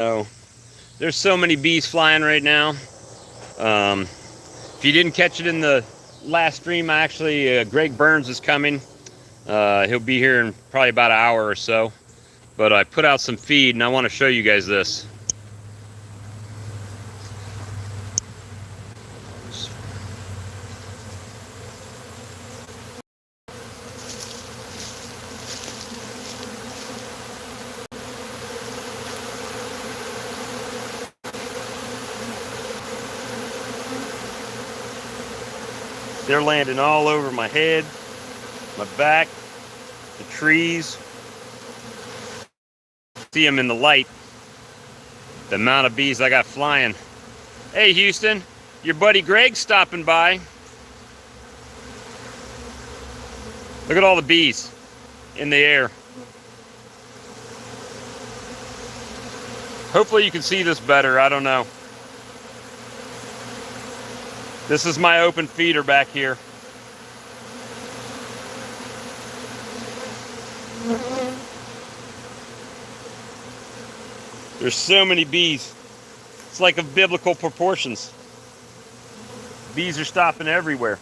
So there's so many bees flying right now. If you didn't catch it in the last stream, Greg Burns is coming. He'll be here in probably about an hour or so. But I put out some feed and I want to show you guys this. They're landing all over my head, my back, the trees. See them in the light. The amount of bees I got flying. Hey Houston, your buddy Greg's stopping by. Look at all the bees in the air. Hopefully you can see this better, I don't know. This is my open feeder back here. There's so many bees. It's like of biblical proportions. Bees are stopping everywhere.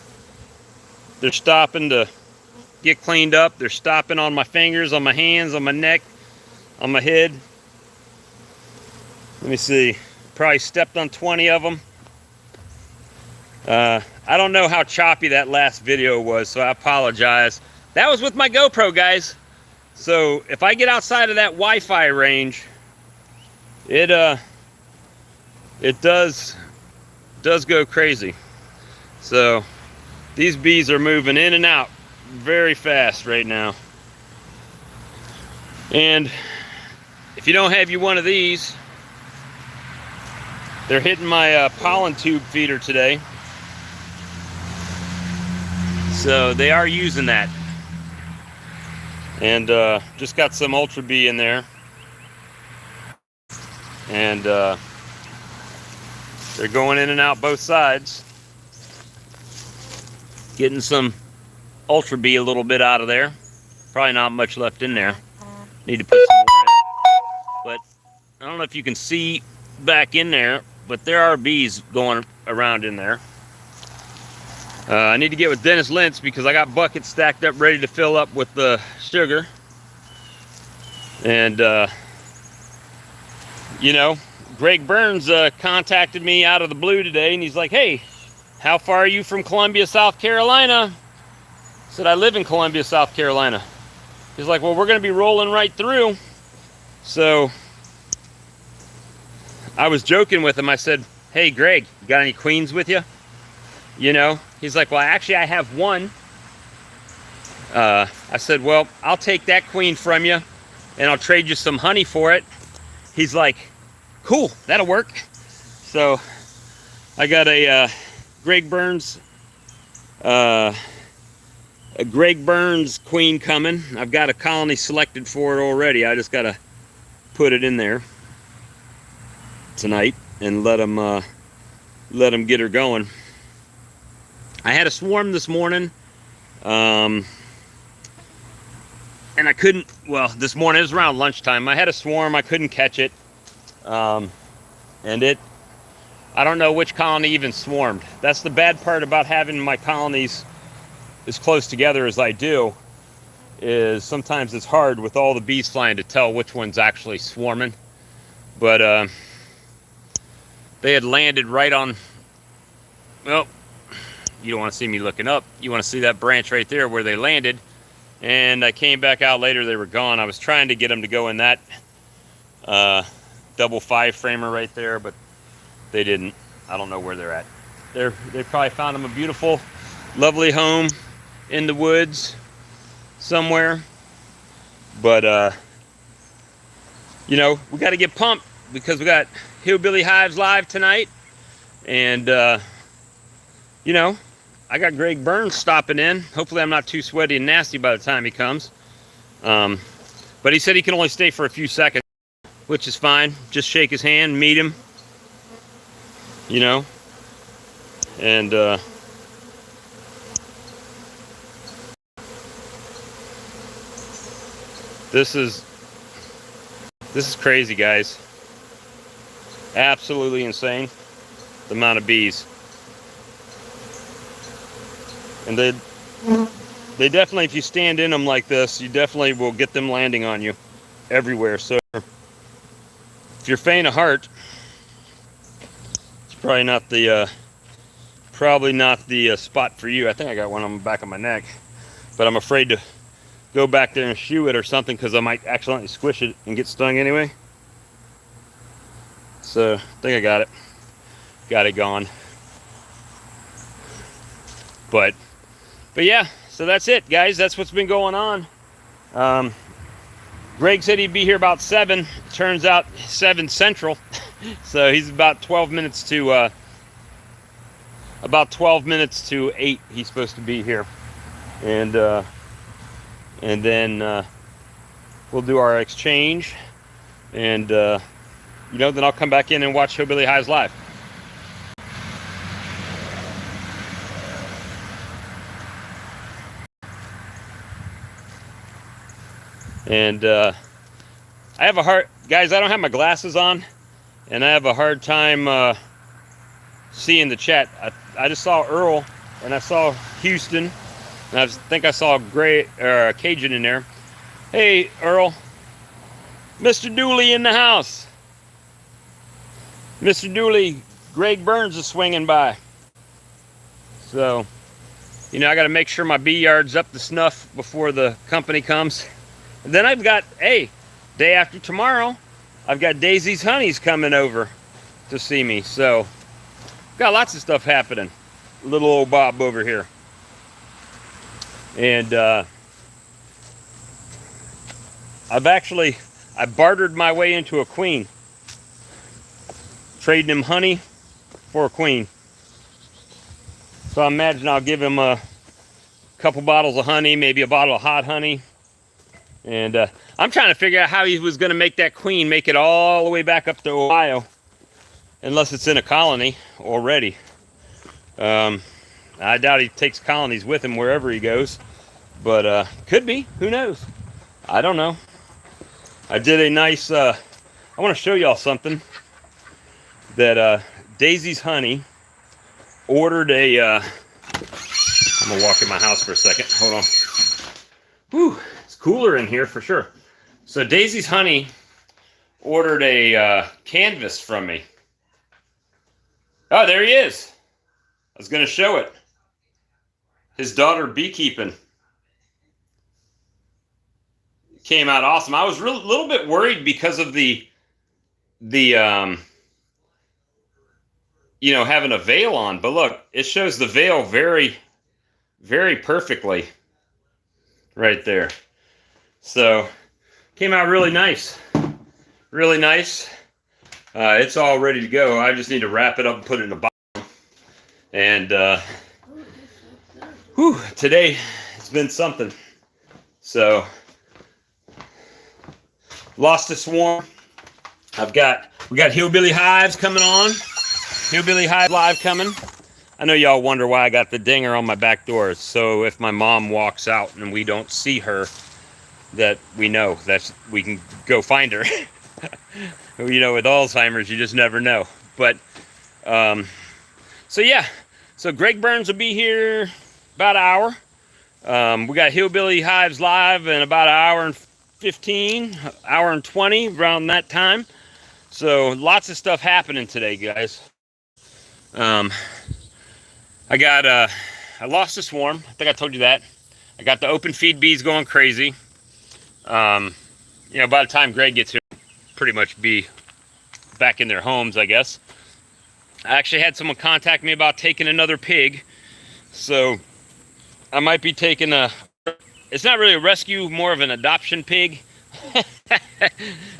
They're stopping to get cleaned up. They're stopping on my fingers, on my hands, on my neck, on my head. Let me see. Probably stepped on 20 of them. I don't know how choppy that last video was, so I apologize. That was with my GoPro, guys. So if I get outside of that Wi-Fi range, it does go crazy. So these bees are moving in and out very fast right now. And if you don't have one of these, they're hitting my pollen tube feeder today. So they are using that. And just got some Ultra Bee in there. And they're going in and out both sides. Getting some Ultra Bee a little bit out of there. Probably not much left in there. Need to put some more in. But I don't know if you can see back in there, but there are bees going around in there. I need to get with Dennis Lentz because I got buckets stacked up ready to fill up with the sugar. And, you know, Greg Burns contacted me out of the blue today and he's like, hey, how far are you from Columbia, South Carolina? I said, I live in Columbia, South Carolina. He's like, well, we're going to be rolling right through. So I was joking with him. I said, hey, Greg, you got any queens with you? You know, he's like, well, actually, I have one. I said, well, I'll take that queen from you and I'll trade you some honey for it. He's like, cool, that'll work. So I got a Greg Burns queen coming. I've got a colony selected for it already. I just got to put it in there tonight and let them get her going. I had a swarm this morning, and I couldn't, well, this morning, it was around lunchtime. I had a swarm, I couldn't catch it, and I don't know which colony even swarmed. That's the bad part about having my colonies as close together as I do, is sometimes it's hard with all the bees flying to tell which one's actually swarming. But they had landed right on, well, you don't want to see me looking up. You want to see that branch right there where they landed. And I came back out later, they were gone. I was trying to get them to go in that double 5-framer right there, but they didn't. I don't know where they're at. They probably found them a beautiful, lovely home in the woods somewhere. But, you know, we got to get pumped because we got Hillbilly Hives live tonight. And, you know, I got Greg Burns stopping in. Hopefully I'm not too sweaty and nasty by the time he comes. But he said he can only stay for a few seconds, which is fine. Just shake his hand, meet him, you know. And this is crazy, guys. Absolutely insane, the amount of bees. And they definitely, if you stand in them like this, you definitely will get them landing on you everywhere. So if you're faint of heart, it's probably not the spot for you. I think I got one on the back of my neck, but I'm afraid to go back there and shoo it or something because I might accidentally squish it and get stung anyway. So I think I got it gone. But yeah, so that's it, guys. That's what's been going on. Greg said he'd be here about 7. Turns out 7 Central. So he's about 12 minutes to 8. He's supposed to be here, and then we'll do our exchange, and then I'll come back in and watch Hillbilly Hives live. And I have a hard, guys, I don't have my glasses on, and I have a hard time seeing the chat. I just saw Earl, and I saw Houston, and I think I saw Cajun in there. Hey, Earl. Mr. Dooley in the house. Mr. Dooley, Greg Burns is swinging by. So, I got to make sure my bee yard's up to snuff before the company comes. And then I've got, day after tomorrow, I've got Daisy's Honeys coming over to see me. So, got lots of stuff happening. Little old Bob over here. And I bartered my way into a queen. Trading him honey for a queen. So I imagine I'll give him a couple bottles of honey, maybe a bottle of hot honey. And I'm trying to figure out how he was going to make that queen make it all the way back up to Ohio. Unless it's in a colony already. I doubt he takes colonies with him wherever he goes. But could be. Who knows? I don't know. I did a nice... I want to show y'all something. That Daisy's Honey ordered a... I'm going to walk in my house for a second. Hold on. Whew. It's cooler in here for sure. So Daisy's Honey ordered a canvas from me. Oh, there he is. I was going to show it. His daughter beekeeping. Came out awesome. I was a little bit worried because of the having a veil on. But look, it shows the veil very, very perfectly right there. So, came out really nice. Really nice. It's all ready to go. I just need to wrap it up and put it in a box. And today it's been something. So lost a swarm. We got Hillbilly Hives coming on. Hillbilly Hive live coming. I know y'all wonder why I got the dinger on my back door. So if my mom walks out and we don't see her, that we know that we can go find her. With Alzheimer's, you just never know. But, so yeah. So Greg Burns will be here about an hour. We got Hillbilly Hives live in about an hour and 15, hour and 20, around that time. So lots of stuff happening today, guys. I lost a swarm. I think I told you that. I got the open feed bees going crazy. By the time Greg gets here, pretty much be back in their homes, I guess. I actually had someone contact me about taking another pig. So I might be taking it's not really a rescue, more of an adoption pig.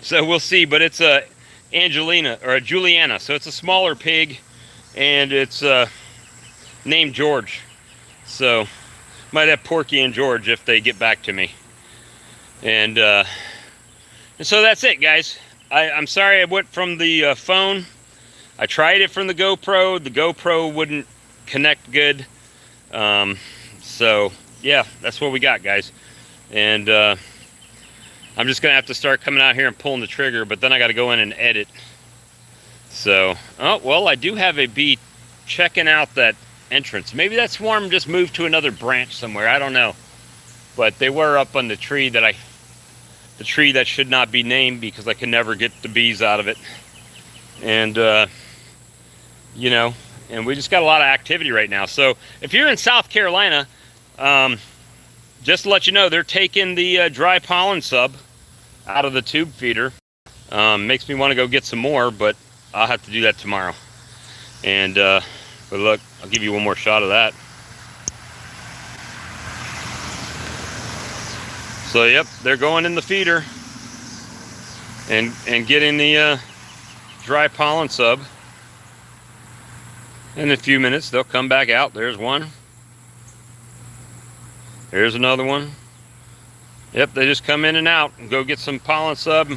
So we'll see, but it's a Angelina or a Juliana. So it's a smaller pig, and it's named George. So might have Porky and George if they get back to me. And so that's it, guys. I'm sorry I went from the phone. I tried it from the GoPro. The GoPro wouldn't connect good. So yeah, that's what we got, guys. And I'm just gonna have to start coming out here and pulling the trigger, but then I got to go in and edit. So, oh, well, I do have a bee checking out that entrance. Maybe that swarm just moved to another branch somewhere. I don't know. But they were up on the tree the tree that should not be named because I can never get the bees out of it. And, you know, and we just got a lot of activity right now. So if you're in South Carolina, just to let you know, they're taking the dry pollen sub out of the tube feeder. Makes me want to go get some more, but I'll have to do that tomorrow. And but look, I'll give you one more shot of that. So yep, they're going in the feeder and getting the dry pollen sub. In a few minutes they'll come back out. There's one. There's another one. Yep, they just come in and out and go get some pollen sub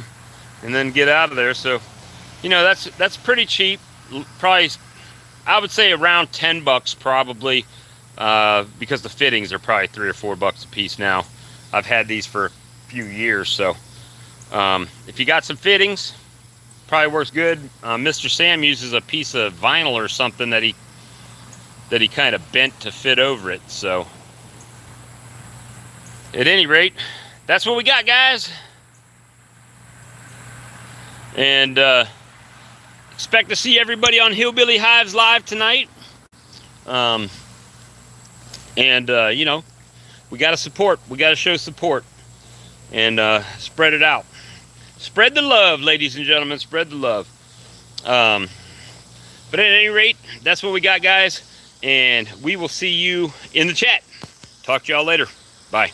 and then get out of there. So, you know, that's pretty cheap. Probably, I would say around 10 bucks probably, because the fittings are probably $3 or $4 a piece now. I've had these for a few years, so if you got some fittings, probably works good. Mr. Sam uses a piece of vinyl or something that he kind of bent to fit over it. So at any rate, that's what we got, guys. And expect to see everybody on Hillbilly Hives Live tonight. You know, we got to support. We got to show support and spread it out. Spread the love, ladies and gentlemen. Spread the love. But at any rate, that's what we got, guys. And we will see you in the chat. Talk to y'all later. Bye.